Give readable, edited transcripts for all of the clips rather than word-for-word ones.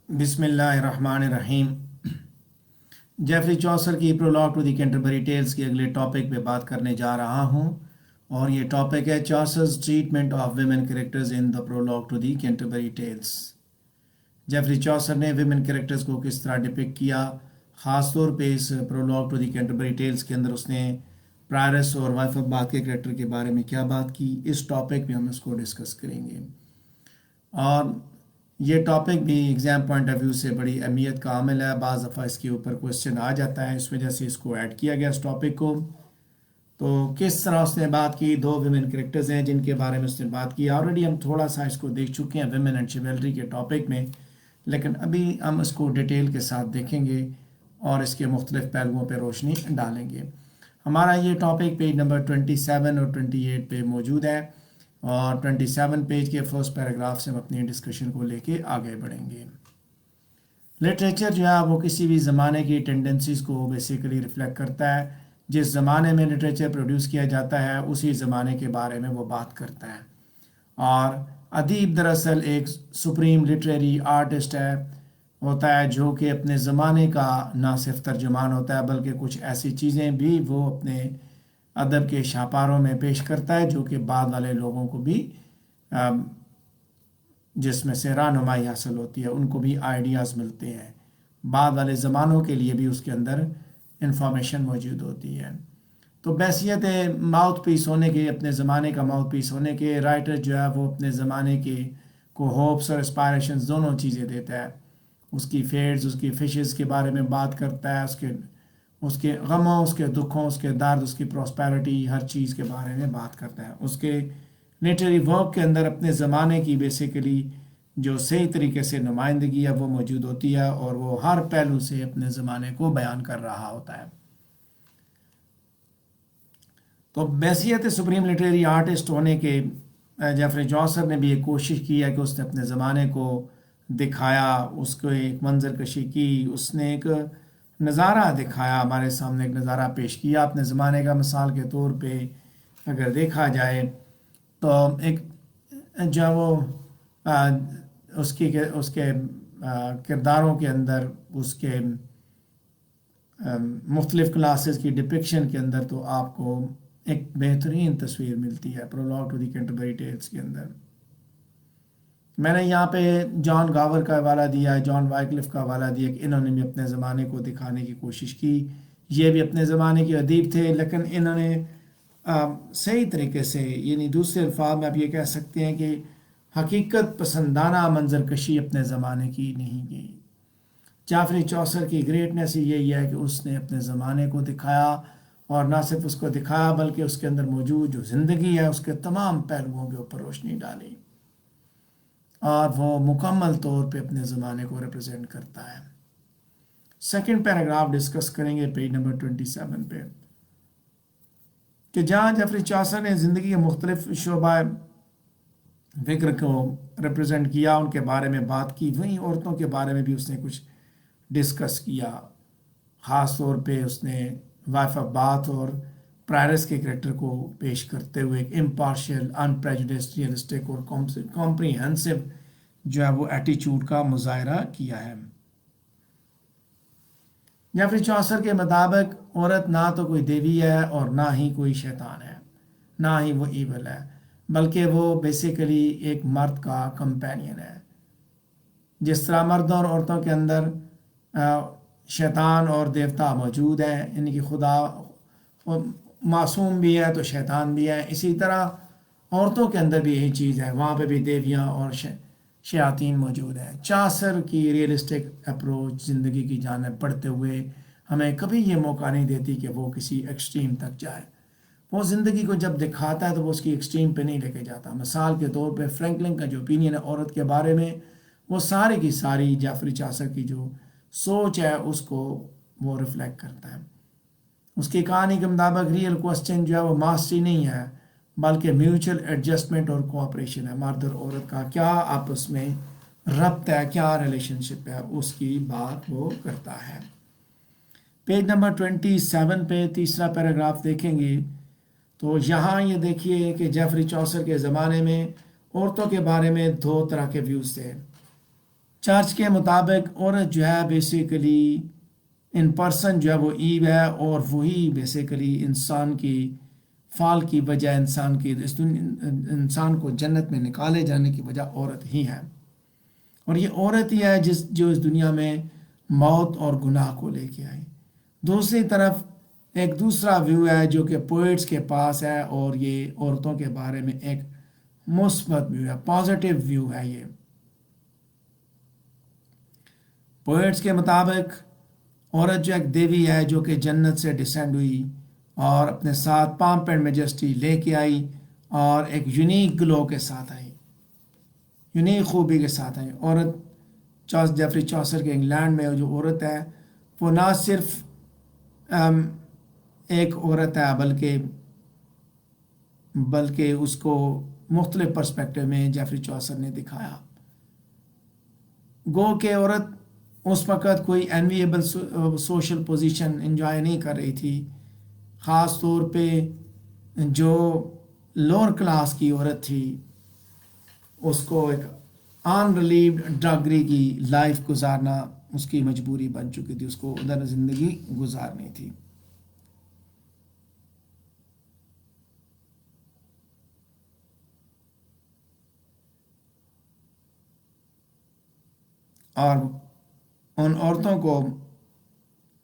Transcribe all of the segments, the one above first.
बिस्मिल्लाहिर्रहमानिर्रहीम। Geoffrey Chaucer की prologue to the Canterbury Tales के अगले टॉपिक पे बात करने जा रहा हूँ और ये टॉपिक है Chaucer's treatment of women characters in the prologue to the Canterbury Tales. Geoffrey Chaucer ने विमेन कैरेक्टर्स को किस तरह डिपिक्ट किया, ख़ास तौर पे इस prologue to the Canterbury Tales के अंदर उसने प्रायरस और वाइफ ऑफ बाथ के कैरेक्टर के बारे में क्या बात की, इस टॉपिक में हम इसको डिस्कस करेंगे। और ये टॉपिक भी एग्ज़ाम पॉइंट ऑफ व्यू से बड़ी अहमियत का हामिल है। बाज़ दफ़ा इसके ऊपर क्वेश्चन आ जाता है, इस वजह से इसको ऐड किया गया इस टॉपिक को। तो किस तरह उसने बात की, दो विमेन करेक्टर्स हैं जिनके बारे में उसने बात की। ऑलरेडी हम थोड़ा सा इसको देख चुके हैं विमेन एंड चिवलरी के टॉपिक में, लेकिन अभी हम इसको डिटेल के साथ देखेंगे और इसके मुख्तलिफ पहलुओं पर रोशनी डालेंगे। हमारा ये टॉपिक पेज नंबर 27 और 28 पे मौजूद है और 27 पेज के फर्स्ट पैराग्राफ से हम अपनी डिस्कशन को लेके आगे बढ़ेंगे। लिटरेचर जो है वो किसी भी ज़माने की टेंडेंसीज़ को बेसिकली रिफ्लेक्ट करता है। जिस ज़माने में लिटरेचर प्रोड्यूस किया जाता है उसी ज़माने के बारे में वो बात करता है। और अदीब दरअसल एक सुप्रीम लिटरेरी आर्टिस्ट होता है जो कि अपने ज़माने का ना सिर्फ तर्जुमान होता है बल्कि कुछ ऐसी चीज़ें भी वो अपने अदब के शाहपारों में पेश करता है जो कि बाद वाले लोगों को भी जिसमें से रहनुमाई हासिल होती है, उनको भी आइडियाज़ मिलते हैं। बाद वाले ज़मानों के लिए भी उसके अंदर इंफॉर्मेशन मौजूद होती है। तो बैसियत माउथ पीस होने के, अपने ज़माने का माउथ पीस होने के, राइटर जो है वो अपने ज़माने के को होप्स और एस्पायरेशंस दोनों चीज़ें देता है। उसकी फेट्स, उसकी फिशेस के बारे में बात करता है, उसके गमों, उसके दुखों, उसके दर्द, उसकी प्रॉस्पेरिटी, हर चीज़ के बारे में बात करता है। उसके लिटरेरी वर्क के अंदर अपने ज़माने की बेसिकली जो सही तरीके से नुमाइंदगी है वो मौजूद होती है और वो हर पहलू से अपने ज़माने को बयान कर रहा होता है। तो बैसियत सुप्रीम लिटरेरी आर्टिस्ट होने के जेफरी चौसर ने भी एक कोशिश की है कि उसने अपने ज़माने को दिखाया, उसको एक मंजर कशी की, उसने एक नज़ारा दिखाया, हमारे सामने एक नज़ारा पेश किया अपने ज़माने का। मिसाल के तौर पे अगर देखा जाए तो एक जो वो उसके किरदारों के अंदर उसके मुख्तलिफ़ क्लासेस की डिपिक्शन के अंदर तो आपको एक बेहतरीन तस्वीर मिलती है prologue to the Canterbury Tales के अंदर। मैंने यहाँ पे जॉन गावर का हवाला दिया है, जॉन वाइक्लिफ का हवाला दिया कि इन्होंने भी अपने ज़माने को दिखाने की कोशिश की। ये भी अपने ज़माने के अदीब थे, लेकिन इन्होंने सही तरीके से, यानी दूसरे अल्फाज में आप ये कह सकते हैं कि हकीकत पसंदाना मंजर कशी अपने ज़माने की नहीं की। जेफरी चौसर की ग्रेटनेस यही है कि उसने अपने ज़माने को दिखाया और ना सिर्फ उसको दिखाया बल्कि उसके अंदर मौजूद जो ज़िंदगी है उसके तमाम पहलुओं के ऊपर रोशनी डाली और वो मुकम्मल तौर पे अपने ज़माने को रिप्रेजेंट करता है। सेकंड पैराग्राफ डिस्कस करेंगे पेज नंबर 27 पे कि जहाँ जेफरी चौसर ने ज़िंदगी के मुख्तलिफ शोबा फ़िक्र को रिप्रेजेंट किया, उनके बारे में बात की, वहीं औरतों के बारे में भी उसने कुछ डिस्कस किया। ख़ास तौर पे उसने वाइफ ऑफ बाथ और प्रायरस के कैरेक्टर को पेश करते हुए एक इम्पार्शियल, अनप्रेजुडिस्ड, रियलिस्टिक और कॉम्प्रिहेंसिव जो है वो एटीट्यूड का मुजाहरा किया है। जेफरी चौसर के मुताबिक औरत ना तो कोई देवी है और ना ही कोई शैतान है, ना ही वो ईवल है, बल्कि वो बेसिकली एक मर्द का कंपेनियन है। जिस तरह मर्दों और औरतों के अंदर शैतान और देवता मौजूद है, यानी कि खुदा मासूम भी है तो शैतान भी है, इसी तरह औरतों के अंदर भी यही चीज़ है, वहाँ पे भी देवियाँ और शयातीन मौजूद हैं। चौसर की रियलिस्टिक अप्रोच ज़िंदगी की जानिब बढ़ते हुए हमें कभी ये मौका नहीं देती कि वो किसी एक्सट्रीम तक जाए। वो ज़िंदगी को जब दिखाता है तो वो उसकी एक्सट्रीम पे नहीं लेके जाता। मिसाल के तौर पे फ्रैंकलिन का जो ओपिनियन है औरत के बारे में, वो सारी की सारी जेफरी चौसर की जो सोच है उसको वो रिफ्लेक्ट करता है। उसकी कहानी के मुताबिक रियल क्वेश्चन जो है वो मास्टरी नहीं है बल्कि म्यूचुअल एडजस्टमेंट और कोऑपरेशन है। मर्द और औरत का क्या आपस में रब्त है, क्या रिलेशनशिप है, उसकी बात वो करता है। पेज नंबर 27 पे तीसरा पैराग्राफ देखेंगे तो यहाँ ये देखिए कि जेफरी चौसर के ज़माने में औरतों के बारे में दो तरह के व्यूज़ थे। चर्च के मुताबिक औरत जो है बेसिकली इन पर्सन जो है वो ईव है, और वही बेसिकली इंसान की फाल की वजह, इंसान को जन्नत में निकाले जाने की वजह औरत ही है। और ये औरत ही है जो इस दुनिया में मौत और गुनाह को लेके आई। दूसरी तरफ एक दूसरा व्यू है जो कि पोइट्स के पास है, और ये औरतों के बारे में एक मुस्बत व्यू है, पॉजिटिव व्यू है। ये पोइट्स के मुताबिक औरत जो एक देवी है जो कि जन्नत से डिसेंड हुई और अपने साथ पॉम्प एंड मेजेस्टी लेके आई, और एक यूनिक ग्लो के साथ आई, यूनिक खूबी के साथ आई। औरत जेफरी चॉसर के इंग्लैंड में जो औरत है वो ना सिर्फ एक औरत है बल्कि उसको मुख्तलिफ पर्सपेक्टिव में जेफरी चॉसर ने दिखाया। गो के औरत उस वक़्त कोई एनविएबल सोशल पोजीशन एंजॉय नहीं कर रही थी, ख़ास तौर पे जो लोअर क्लास की औरत थी उसको एक अनरिलीव्ड ड्रगरी की लाइफ गुजारना उसकी मजबूरी बन चुकी थी, उसको उधर ज़िंदगी गुजारनी थी। और उन औरतों को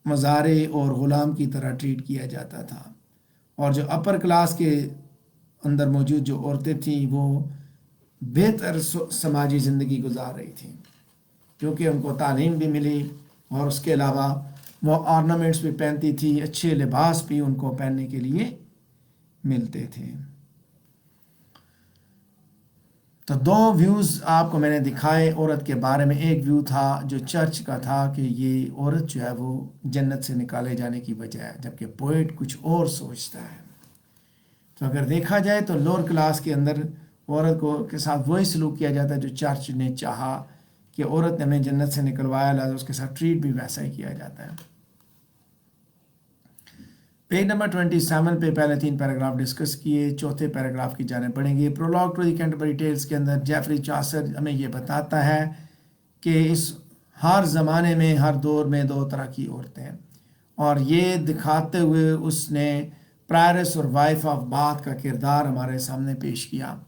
मज़ारे और ग़ुलाम की तरह ट्रीट किया जाता था, और जो अपर क्लास के अंदर मौजूद जो औरतें थीं वो बेहतर समाजी ज़िंदगी गुजार रही थी, क्योंकि उनको तालीम भी मिली और उसके अलावा वो ऑर्नामेंट्स भी पहनती थी, अच्छे लिबास भी उनको पहनने के लिए मिलते थे। तो दो व्यूज़ आपको मैंने दिखाए औरत के बारे में। एक व्यू था जो चर्च का था कि ये औरत जो है वो जन्नत से निकाले जाने की वजह है, जबकि पोइट कुछ और सोचता है। तो अगर देखा जाए तो लोअर क्लास के अंदर औरत को के साथ वही सलूक किया जाता है जो चर्च ने चाहा कि औरत ने हमें जन्नत से निकलवाया, लिहाजा उसके साथ ट्रीट भी वैसा ही किया जाता है। पेज नंबर 27 पे पहले 3 पैराग्राफ डिस्कस किए, चौथे पैराग्राफ की जाने पड़ेंगे। Prologue to the Canterbury Tales के अंदर जेफरी चॉसर हमें ये बताता है कि इस हर ज़माने में हर दौर में दो तरह की औरतें हैं, और ये दिखाते हुए उसने प्रायरस और वाइफ ऑफ बाथ का किरदार हमारे सामने पेश किया।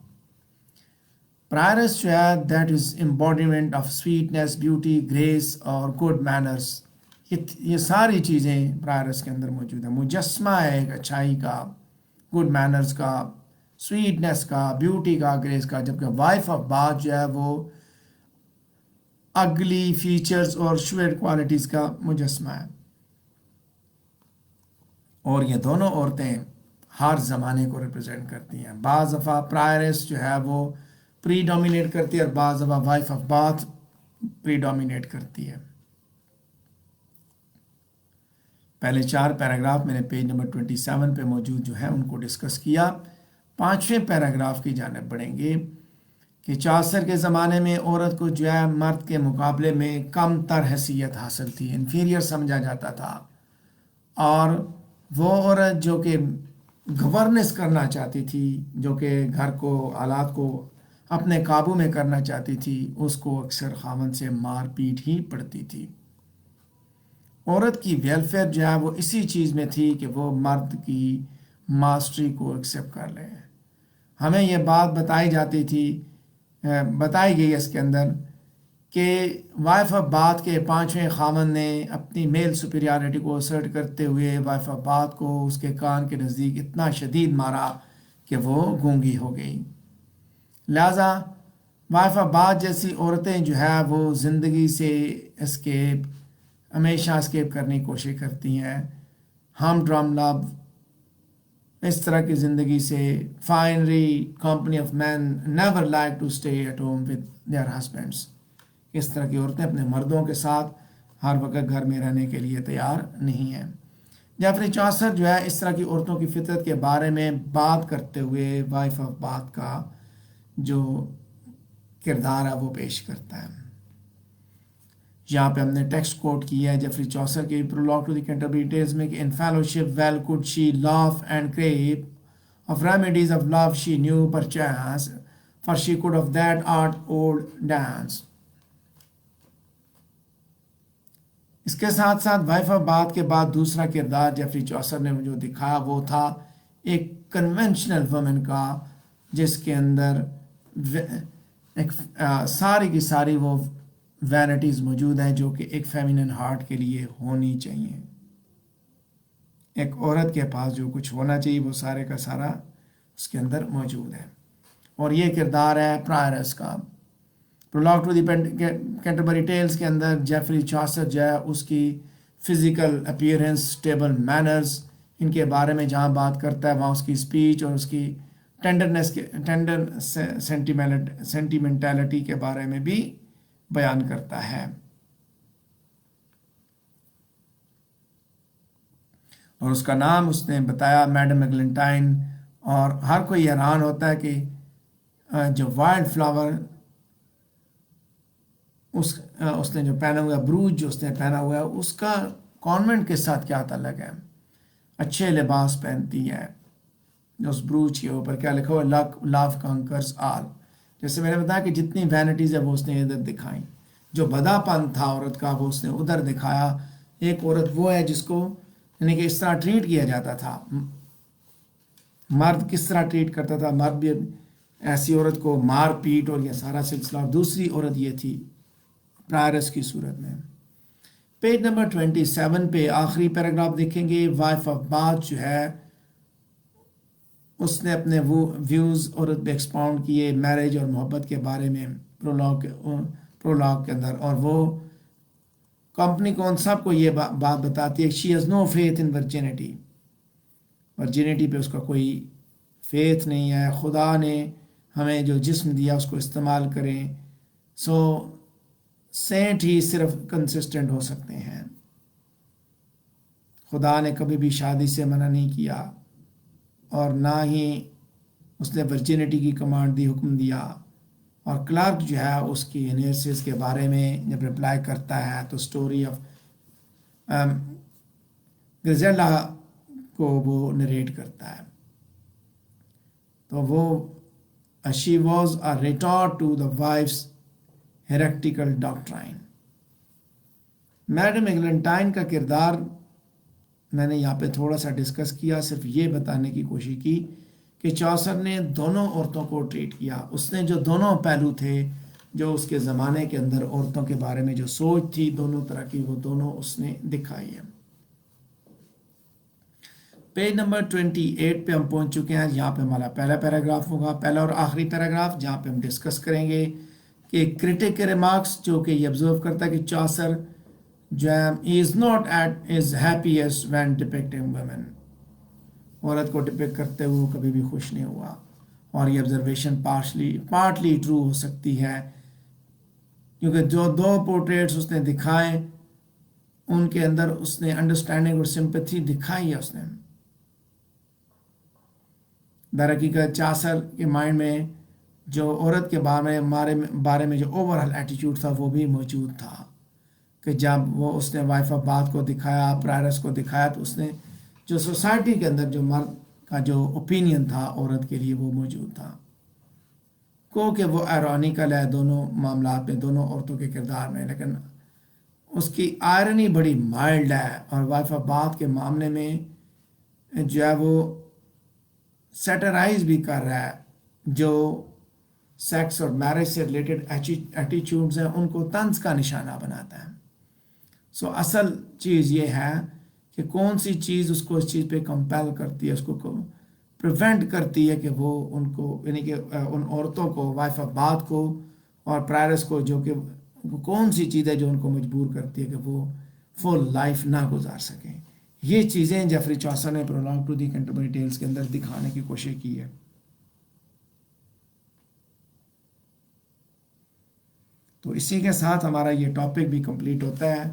प्रायरस जो है that is embodiment of sweetness, beauty, grace और गुड मैनर्स। ये सारी चीज़ें प्रायरस के अंदर मौजूद है। मुजस्मा है एक अच्छाई का, गुड मैनर्स का, स्वीटनेस का, ब्यूटी का, ग्रेस का, जबकि वाइफ ऑफ बाथ जो है वो अगली फीचर्स और शुअर क्वालिटीज़ का मुजस्मा है। और ये दोनों औरतें हर ज़माने को रिप्रेजेंट करती हैं। बाज़ दफ़ा प्रायरस जो है वो प्रीडोमिनेट करती है और बाज़ दफ़ा वाइफ ऑफ बाथ प्रीडोमिनेट करती है। पहले 4 पैराग्राफ मैंने पेज नंबर 27 पे मौजूद जो है उनको डिस्कस किया। 5वें पैराग्राफ की जानिब बढ़ेंगे कि चॉसर के ज़माने में औरत को जो है मर्द के मुकाबले में कम तर हैसियत हासिल थी, इन्फीरियर समझा जाता था, और वो औरत जो कि गवर्नेंस करना चाहती थी, जो कि घर को हालात को अपने काबू में करना चाहती थी, उसको अक्सर खामन से मार पीट ही पड़ती थी। औरत की वेलफेयर जो है वो इसी चीज़ में थी कि वो मर्द की मास्टरी को एक्सेप्ट कर ले। हमें ये बात बताई गई है इसके अंदर कि वाइफ ऑफ बाथ के 5वें खामन ने अपनी मेल सुपीरियरिटी को असर्ट करते हुए वाइफ ऑफ बाथ को उसके कान के नज़दीक इतना शदीद मारा कि वो गूंगी हो गई। लिहाजा वाइफ ऑफ बाथ जैसी औरतें जो है वो ज़िंदगी से हमेशा एस्केप करने की कोशिश करती हैं। हम ड्रम लव इस तरह की ज़िंदगी से, finery company of man never like to stay at home with their husbands. इस तरह की औरतें अपने मर्दों के साथ हर वक्त घर में रहने के लिए तैयार नहीं हैं। जेफरी चॉसर जो है इस तरह की औरतों की फितरत के बारे में बात करते हुए वाइफ ऑफ बाथ का जो किरदार है वो पेश करता है। यहाँ पे हमने टेक्स्ट कोट किया है जेफरी चॉसर के prologue to the Canterbury Tales में कि in fellowship well could she laugh and crave of remedies of love she knew perchance for she could of that art old dance. اس کے ساتھ ساتھ wife of bath کے بعد دوسرا کردار جیفری چوسر نے جو دکھایا وہ تھا ایک کنونشنل وومن کا، جس کے اندر ایک ساری کی ساری وہ وینٹیز موجود ہیں جو کہ ایک فیمینن ہارٹ کے لیے ہونی چاہیے. ایک عورت کے پاس جو کچھ ہونا چاہیے وہ سارے کا سارا اس کے اندر موجود ہے. اور یہ کردار ہے پرائرس کا. Prologue to the Canterbury Tales کے اندر جیفری چوسر جو ہے اس کی فزیکل اپیئرنس، اسٹیبل مینرز، ان کے بارے میں جہاں بات کرتا ہے وہاں اس کی اسپیچ اور اس کی ٹینڈر سینٹیمنٹیلٹی کے بارے میں بھی بیان کرتا ہے. اور اس کا نام اس نے بتایا میڈم ایگلنٹائن. اور ہر کوئی حیران ہوتا ہے کہ جو وائلڈ فلاور اس نے جو پہنا ہوا ہے، بروج جو اس نے پہنا ہوا ہے، اس کا کانوینٹ کے ساتھ کیا تعلق ہے؟ اچھے لباس پہنتی ہے. جو اس بروج کے اوپر کیا لکھا ہوا ہے؟ لو کانکرز آل. جیسے میں نے بتایا کہ جتنی وینٹیز ہے وہ اس نے ادھر دکھائیں. جو بدا پن تھا عورت کا وہ اس نے ادھر دکھایا. ایک عورت وہ ہے جس کو یعنی کہ اس طرح ٹریٹ کیا جاتا تھا. مرد کس طرح ٹریٹ کرتا تھا؟ مرد بھی ایسی عورت کو مار پیٹ اور یہ سارا سلسلہ. اور دوسری عورت یہ تھی پرائرس کی صورت میں. پیج نمبر 27 پہ آخری پیراگراف دیکھیں گے. وائف آف باتھ جو ہے اس نے اپنے وہ ویوز عورت پہ ایکسپاؤنڈ کیے میرج اور محبت کے بارے میں پرولاگ کے اندر. اور وہ کمپنی کو ان سب کو یہ بات بتاتی ہے she has no faith in virginity. Virginity پہ اس کا کوئی فیتھ نہیں ہے. خدا نے ہمیں جو جسم دیا اس کو استعمال کریں. سینٹ ہی صرف کنسسٹنٹ ہو سکتے ہیں. خدا نے کبھی بھی شادی سے منع نہیں کیا اور نہ ہی اس نے ورجینٹی کی کمانڈ دی، حکم دیا. اور کلارک جو ہے اس کی انیرسز کے بارے میں جب رپلائی کرتا ہے تو سٹوری آف گریزیلا کو وہ نریٹ کرتا ہے. تو وہ she was a retort to the wife's heretical doctrine. Madam Eglantine کا کردار میں نے یہاں پہ تھوڑا سا ڈسکس کیا، صرف یہ بتانے کی کوشش کی کہ چوسر نے دونوں عورتوں کو ٹریٹ کیا. اس نے جو دونوں پہلو تھے جو اس کے زمانے کے اندر عورتوں کے بارے میں جو سوچ تھی دونوں طرح کی، وہ دونوں اس نے دکھائی ہے. پیج نمبر 28 پہ ہم پہنچ چکے ہیں. یہاں پہ ہمارا پہلا پیراگراف ہوگا، پہلا اور آخری پیراگراف، جہاں پہ ہم ڈسکس کریں گے کہ کرٹک کے ریمارکس جو کہ یہ آبزرو کرتا ہے کہ چوسر جو ہے is not at his happiest when depicting women. عورت کو ڈپکٹ کرتے ہوئے وہ کبھی بھی خوش نہیں ہوا. اور یہ آبزرویشن پارٹلی ٹرو ہو سکتی ہے کیونکہ جو دو پورٹریٹس اس نے دکھائے ان کے اندر اس نے انڈرسٹینڈنگ اور سمپتھی دکھائی ہے. اس نے در حقیقت چوسر کے مائنڈ میں جو عورت کے بارے میں جو اوور آل ایٹیچیوڈ تھا وہ بھی موجود تھا کہ جب وہ اس نے وائف آف باتھ کو دکھایا، پرائرس کو دکھایا، تو اس نے جو سوسائٹی کے اندر جو مرد کا جو اوپینین تھا عورت کے لیے وہ موجود تھا. کہ وہ ایرونیکل ہے دونوں معاملات میں، دونوں عورتوں کے کردار میں، لیکن اس کی آئرنی بڑی مائلڈ ہے. اور وائف آف باتھ کے معاملے میں جو ہے وہ سیٹرائز بھی کر رہا ہے جو سیکس اور میرج سے ریلیٹڈ ایٹیچیوڈز ہیں ان کو طنز کا نشانہ بناتا ہے. اصل چیز یہ ہے کہ کون سی چیز اس کو اس چیز پہ کمپیل کرتی ہے، اس کو پریونٹ کرتی ہے کہ وہ ان کو یعنی کہ ان عورتوں کو، وائف آف باتھ کو اور پرائرس کو، جو کہ کون سی چیز ہے جو ان کو مجبور کرتی ہے کہ وہ فل لائف نہ گزار سکیں. یہ چیزیں جیفری چوسر نے prologue to the Canterbury Tales کے اندر دکھانے کی کوشش کی ہے. تو اسی کے ساتھ ہمارا یہ ٹاپک بھی کمپلیٹ ہوتا ہے.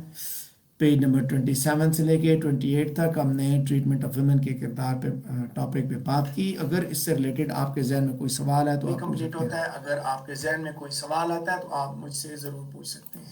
پیج نمبر 27 سے لے کے 28 تک ہم نے ٹریٹمنٹ آف ویمن کے کردار پہ ٹاپک پہ بات کی. اگر اس سے ریلیٹڈ آپ کے ذہن میں کوئی سوال ہے تو کمپلیٹ ہوتا ہے. اگر آپ کے ذہن میں کوئی سوال آتا ہے تو آپ مجھ سے ضرور پوچھ سکتے ہیں.